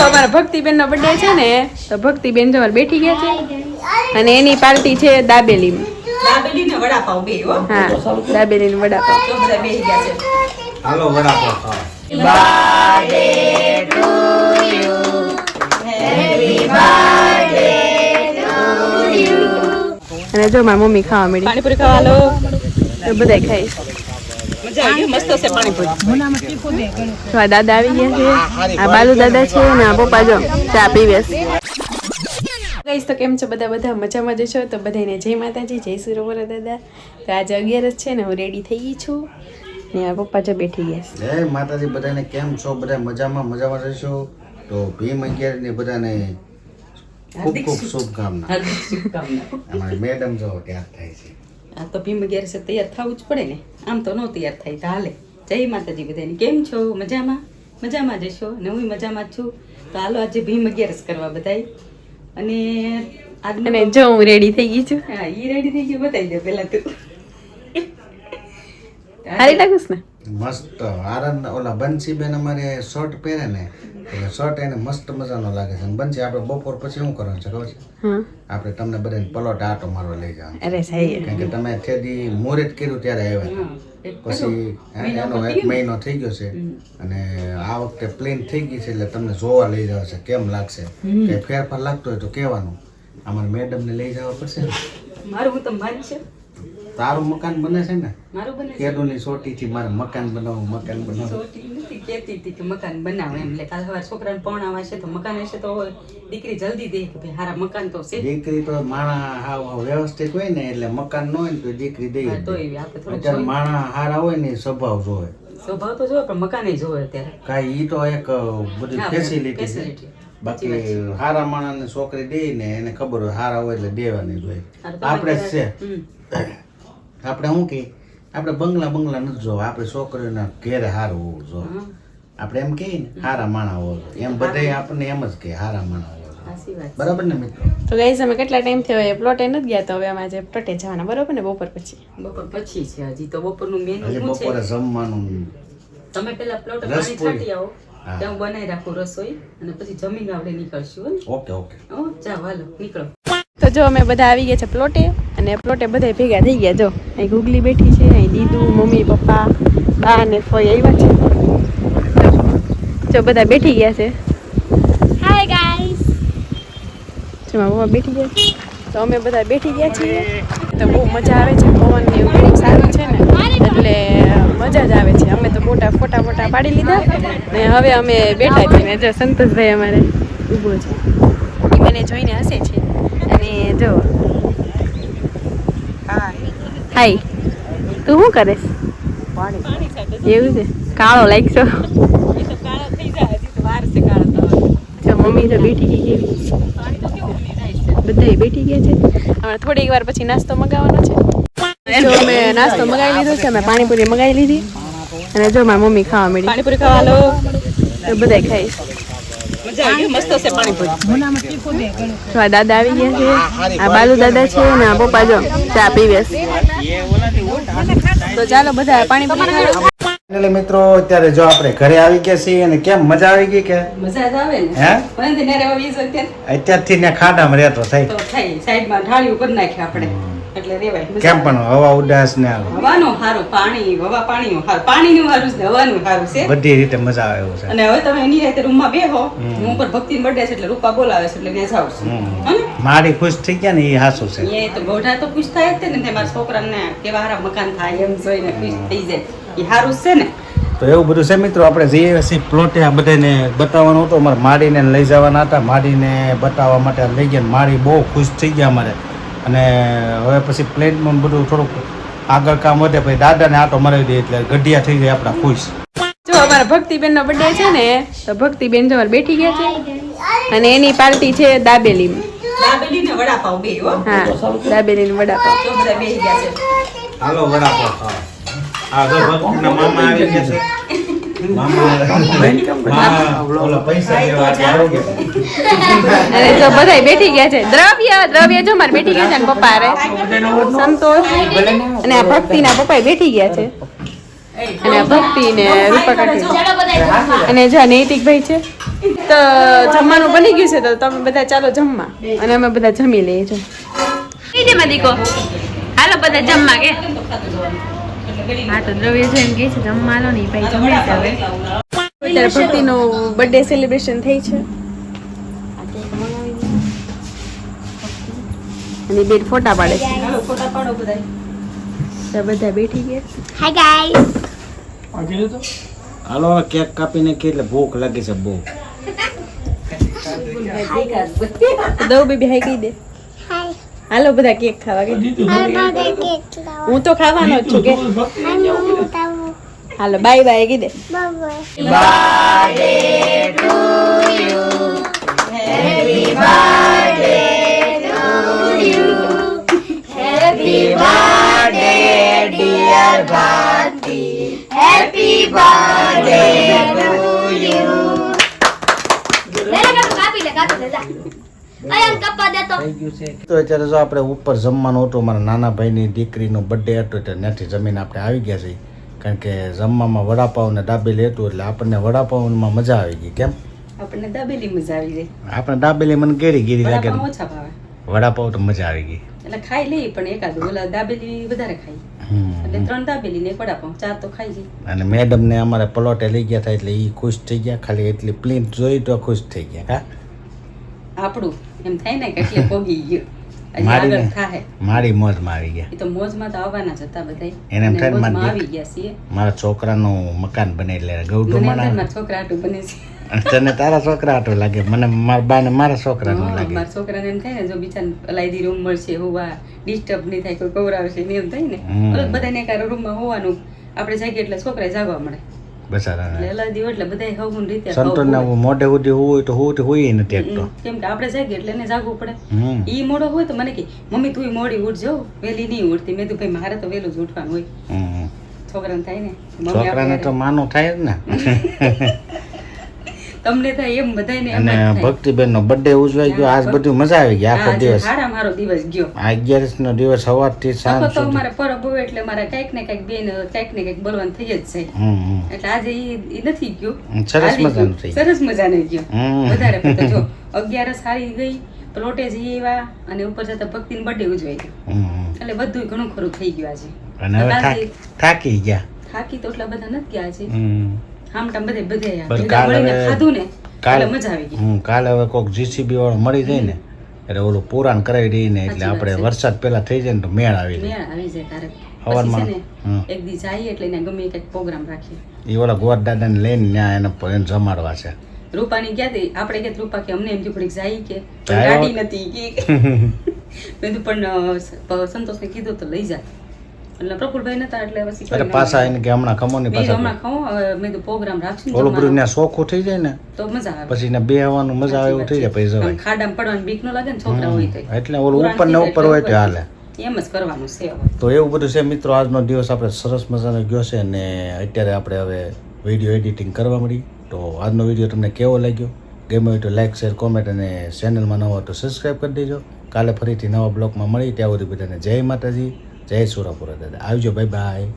અમારા ભક્તિબેન નો બર્થડે છે ને, તો ભક્તિબેન જો બેઠી ગયા છે અને એની પાર્ટી છે દાબેલી ને વડાપાવ બે હો. હા, દાબેલી ને વડાપાવ. તો બધા બેસી ગયા છે. હાલો વડાપાવ ખાઓ. Birthday to you, happy birthday to you. અને જો મારી મમ્મી ખાવા મળી પાણીપુરી ખાવા લો. તો બધા ખાઈ. મજા આવી ગઈ, મસ્ત છે પાણીપુરી. તો આ દાદા આવી ગયા છે, આ બાલુ દાદા છે ને આ પપ્પા જો ચા પીવે છે. ગાઈસ તો કેમ છો બધા મજામાં જ છો? તો બધાને જય માતાજી, જય સુરવર દાદા. તો આજે 11 છે ને, હું રેડી થઈ ગઈ છું ને આ પપ્પા જો બેઠી ગયા છે. જય માતાજી બધાને, કેમ છો? બધા મજામાં રહેશો. તો ભીમ 11 ને બધાને ખૂબ ખૂબ શુભકામના. હાર્દિક શુભકામના. અમારી મેડમ જો તૈયાર થાય છે. આ તો ભીમ 11 તૈયાર થવું જ પડે ને, આમ તો ન તૈયાર થાય તો હાલે. જય માતાજી બધાને, કેમ છો? મજામાં જશો ને, હું મજામાં જ છું. તો હાલો આજે ભીમ 11 કરવા બધાય. અને અને જો હું રેડી થઈ ગઈ છું. હા, ઈ રેડી થઈ ગયું, બતાવી દે પેલા તું. સારી લાગુસ ને? મસ્ત આનંદ. ઓલા બંસીબેન અમારે શર્ટ પહેરે ને, એટલે શર્ટ એને મસ્ત મજાનો લાગે છે. અને બંસી આપણે બપોર પછી શું કરવાનું છે ખબર છે? હા, આપણે તમને બધાને પલોટ આટો મારવા લઈ જવાનું. અરે સાહેબ, કારણ કે તમે થેદી મુહૂર્ત કર્યું ત્યારે આવ્યા હતા. પછી એનો 1 મહિનો થઈ ગયો છે અને આ વખતે પ્લેન થઈ ગઈ છે, એટલે તમને જોવા લઈ જવા છે. કેમ લાગશે? કે ફેરફાર લાગતો હોય તો કહેવાનું. અમારે મેડમ ને લઈ જવા પડશે ને. મારું હું તો મારી છે, તારું મકાન બને છે ને, મારું બને છે. કેદુની સોટી થી મારે મકાન બનાવવું. સોટી નથી કહેતી હતી કે મકાન બનાવો એમ. એટલે કાલ સવારે છોકરાને પરણાવા છે તો મકાન હશે તો દીકરી જલ્દી દે કે ભાઈ હારા મકાન તો છે. દીકરી તો માણા હાવ વ્યવસ્થિત હોય ને, એટલે મકાન ન હોય ને તો દીકરી દઈ હા, તો દે. એવી આપણે થોડું અત્યારે માણા હારા હોય ને સ્વભાવ જોવે. સ્વભાવ તો જોવે પણ મકાન જોવે અત્યારે. કાંઈ ઈ તો એક બધી હા, ફેસિલિટી છે. facility. બાકી હારા માણસને છોકરી દે ને એને ખબર હોય હારા હોય એટલે દેવાની જોઈએ. હા, તો આપણે જ છે. હમ. આપણે શું કે આપણે બંગલા નથી જોવા, આપણે છોકરીઓના ઘેરે હારું હોવું જોઈએ. આપણે એમ કહીએ ને હારા માણા હોવો જોઈએ, એમ બધાય આપણને એમ જ કે હારા માણા હોવો જોઈએ. સાચી વાત. બરાબર ને મિત્રો? તો ગાઈસ અમે કેટલા ટાઈમ થયો એ પ્લોટે નથી ગયા, તો હવે અમે આજે પ્લોટે જવાના, બરોબર ને? બપોર પછી. બપોર પછી છે, હજી તો બપોરનું મેનુ હજી શું છે? બપોરે જમવાનું. તમે પેલા પ્લોટ પાણી રસપુરી. છાંટી આવો, હા. ત્યાં હું બનાવી રાખું રસોઈ અને પછી જમીને આપણે નીકળશું હો ને. Okay okay. ઓ ચાલો હાલો નીકળો. તો જો અમે બધા આવી ગયા છે પ્લોટે, અને પ્લોટે બધા ભેગા થઈ ગયા. જો અહીં ગુગલી બેઠી છે, અહીં દીદુ, મમ્મી, પપ્પા, બા અને ફોઈ આવ્યા છે. જો બધા બેઠી ગયા છે. Hi guys. જો મારા પપ્પા બેઠી ગયા છે, તો અમે બધા બેઠી ગયા છીએ. તો બહુ મજા આવે છે, પવન ને એવું ઘણું સારું છે ને, એટલે મજા જ આવે છે. અમે તો મોટા ફોટા પાડી લીધા ને હવે અમે બેઠા છીએ. ને જો સંતોષભાઈ અમારે ઊભો છે, એ મને જોઈને હસે છે. અને જો હાય, તું શું કરે? એવું છે? કાળો લાગશો. જો મમ્મી તો બેઠી ગઈ છે, બધા બેઠી ગયા છે. હવે થોડીક વાર પછી નાસ્તો મગાવવાનો છે. જો અમે નાસ્તો મગાવી લીધો છે, અમે પાણીપુરી મગાવી લીધી. અને જો મારી મમ્મી ખાવા મળી. પાણીપુરી ખાવા લો. તો બધા ખાઈ. મજા આવી ગઈ, મસ્ત છે પાણીપુરી. તો આ દાદા આવી ગયા છે, આ બાલુ દાદા છે ને આ પપ્પા જો ચા પીવે છે. તો ચાલો બધા પાણીપુરી ખાવા. એટલે મિત્રો અત્યારે જો આપણે ઘરે આવી ગયા છીએ, અને કેમ મજા આવી ગઈ કે? મજા જ આવે ને. હે? પણ ને રહેવા વીસ અત્યારે અત્યારથી ને ખાડામાં રહેતો થાય. તો થાય સાઈડમાં ઢાળિયું કરી નાખે આપણે એટલે રેવાય. કેમ પણ હવા ઉદાસ ને હવાનું સારું, પાણી હવા પાણીનું સારું, પાણીનું સારું છે, હવાનું સારું છે. બધી રીતે મજા આવે એવું છે. અને હવે તમે એની રીતે રૂમમાં બેહો. હું પર ભક્તિનો બર્થડે છે એટલે રૂપા બોલાવે છે એટલે બેસાવ છું. હને? મારી ખુશ થઈ ગયા ને એ હાસું છે. એ તો ગોઢા તો ખુશ થાય જ ને, મારા છોકરાને કેવા સારા મકાન થાય એમ જોઈને ખુશ થઈ જાય. એ સારું છે ને. તો એવું બધું છે મિત્રો. આપણે જઈએ છીએ પ્લોટે, આ બધાને બતાવવાનું હતું. અમારે માડીને લઈ જવાના હતા, માડીને બતાવવા માટે લઈ ગયા. માડી બહુ ખુશ થઈ ગયા અમારે. અને હવે પછી પ્લેનમાં બધું થોડુંક આગળ કામ વધે, પછી દાદાને આટો મરાવી દે એટલે ગઢિયા થઈ જાય આપણા ખુશ. જો અમારા ભક્તિબેન નો બર્થડે છે ને, તો ભક્તિબેન જો બેઠી ગયા છે અને એની પાર્ટી છે દાબેલી. દાબેલી ને વડાપાવ બે હો. હા, દાબેલી ને વડાપાવ. તો બધા બેસી ગયા છે. હાલો વડાપાવ ખાવા. આ જો ભક્તિના મામા આવી ગયા છે. મામા ઓલા પૈસા દેવા આવી ગયા. અને જો બધા બેઠી ગયા છે. દ્રવ્ય જો મારે બેઠી ગયા છે, અને પપ્પા રે સંતોષ અને આ ભક્તિના પપ્પા બેઠી ગયા છે. અને આ ભક્તિ ને રૂપા કાકી અને જો નૈતિકભાઈ છે. તો જમવાનું બની ગયું છે તો તમે બધા ચાલો જમવા અને અમે બધા જમી લઈએ છો કઈ દે દીકો હાલો બધા જમવા કે હા તો દ્રવ્ય છે એમ કે છે જમવાનો નહીં ભાઈ જમે છે હવે અત્યારે ભક્તિનું બર્થડે સેલિબ્રેશન થઈ છે અને બે ફોટા પાડે છે હાલો ફોટા પાડો બધા. તો બધા બેઠી ગયા હાય ગાઈસ હાલો હવે કેક કાપીને કે એટલે ભૂખ લાગી છે બહુ. દઉં બેબી હાઈ કહી દે હાય હાલો બધા કેક ખાવા કે હાય બર્થડે કેક લાવો હું તો ખાવાનો જ છું કે હાય મમ્મી તાવો હાલો બાય બાય કહી દે બાય તો અત્યારે જો આપણે ઉપર જમવાનું હતું મારા નાના ભાઈની દીકરીનો બર્થડે હતો એટલે ત્યાંથી જમીને આપણે આવી ગયા છીએ કારણ કે જમવામાં વડાપાવ ને દાબેલી હતું એટલે આપણને વડાપાવમાં મજા આવી ગઈ. કેમ આપણને દાબેલી મજા આવી જાય. આપણે દાબેલી મને ગેરી ગીરી લાગે, વડાપાવ ઓછા ભાવે વડાપાવ તો મજા આવી ગઈ. એટલે ખાઈ લઈએ પણ એકાદ ઓલા દાબેલી વધારે ખાઈ એટલે 3 દાબેલી ને 1 વડાપાવ 4 તો ખાઈ જઈએ. અને મેડમ ને અમારે પલોટે લઈ ગયા હતા એટલે એ ખુશ થઈ ગયા. ખાલી એટલી પ્લિન્ટ જોઈ તો ખુશ થઈ ગયા. હા આપણું એમ થાય ને કે એટલે પોગી ગયો હજી મારી આગળ ને થાય. મારી મોજમાં આવી ગયા. એ તો મોજમાં તો આવવાના જ હતા બધા. એને એમ થાય ને મોજમાં મારી આવી ગયા છીએ. મારા છોકરાનું મકાન બને એટલે ગૌઢું મને એમ થાય માણા મારા છોકરા આટલું બને છે. તને તારા છોકરા આટલું લાગે, મને મારા બા ને મારા છોકરાનું લાગે. મારા છોકરાને એમ થાય ને જો બિચારાને અલાયદી રૂમ મળશે હોવા ડિસ્ટર્બ નહીં થાય કોઈ કવરાવશે ને એમ થાય ને ઓલું બધાને એક રૂમમાં હોવાનું આપણે જાગીએ એટલે છોકરા જાગવા મળે બસારાને એટલે અલાયદી હોય એટલે બધા હવન રીતે સંતોષ ને મોઢે સુધી હોય તો હોય નથી એકતો. કેમ કે આપણે જાગીએ એટલે એને જાગવું પડે. હમ ઈ મોડો હોય તો મને કે મમ્મી તું મોડી ઉઠજો, વહેલી નહીં ઉઠતી. મેં કીધું ભાઈ મારે તો વહેલું જ ઉઠવાનું હોય. હમ. છોકરાને થાય ને મમ્મી છોકરાને તો માનું થાય જ ને. તમને થાય એમ બધાને એમ અને જ થાય. ભક્તિબેન નો બર્થડે ઉજવાઈ ગયો. આજ બધું મજા આવી ગઈ આખો આજે દિવસ. હારા મારો દિવસ ગયો. આ 11 નો દિવસ સવારથી સાંજ તો સુધી. મારે પરબ હોય એટલે મારે કંઈક ને કંઈક બેન કંઈક ને કંઈક બોલવાનું થઈ જ જાય. હમ એટલે આજે ઈ નથી ગયો. સરસ હાલી મજાનું ગયું. થઈ ગયું. સરસ મજાનું ગયો. હમ. વધારે પડતો જો 11 સારી ગઈ, પ્લોટે જઈ આવ્યા અને ઉપર જતા ભક્તિનો બર્થડે ઉજવાઈ ગયો. હમ. એટલે બધું ઘણું ખરું થઈ ગયું આજે. અને હવે આજે થાકી ગયા. થાકી તો એટલા બધા નથી ગયા આજે. હમ. આમટામ બધે બસ ભેગા કાલે મળીને હવે- ખાધું ને કાલે એટલે મજા આવી ગઈ. કાલે હવે કોઈક જીસીબી વાળો મળી જાય ને એટલે ઓલું પુરાણ કરાવી દઈએ ને એટલે સાચી વાત આપણે છે. વરસાદ પેલા થઈ જાય ને તો મેળ આવી જાય. મેળ આવી જાય તારે. હવારમાં. પછી છે હમ. ને એક દી જઈએ એટલે એને ગમે કંઈક પ્રોગ્રામ રાખીએ. એ ઓલા ગોર દાદાને લઈને ત્યાં એને જમાડવા છે. રૂપાની ગયા હતી આપણે કે રૂપા કે અમને એમ થયું પડી જાય કે પણ જાય ગાડી હોત. નથી કે મેં કીધું પણ સંતોષને કીધું તો લઈ જાય એટલે પ્રફુલભાઈ નતા એટલે પછી એટલે પાછા એને કે હમણાં ખમોની મેં પાછા હમણાં ખાઉં હવે મેં તો પ્રોગ્રામ રાખશું ને ઓલું બધું જમવાનો. ત્યાં સોખું થઈ જાય ને તો મજા આવે. પછી ને બેહવાનું મજા આવે એવું થઈ જાય પછી આમ જવાય. ખાડામાં પડવાની બીક ન લાગે ને છોકરા હોય તો એટલે ઓલું પુરાણ ઉપર ને થઈ ઉપર જાય હોય એટલે તો હાલે. એમ જ કરવાનું છે હવે. તો એવું બધું છે મિત્રો. આજનો દિવસ આપણે સરસ મજાનો ગયો છે અને અત્યારે આપણે હવે વિડીયો એડિટિંગ કરવા મળી. તો આજનો વિડીયો તમને કેવો લાગ્યો? ગમ્યો હોય તો લાઈક શેર કોમેન્ટ અને ચેનલમાં નવો હોય તો સબસ્ક્રાઈબ કરી દેજો. કાલે ફરીથી નવા બ્લોગમાં મળી. ત્યાં સુધી બધાને જય માતાજી, જય સુરાપુરા દાદા. આવજો, બાય બાય.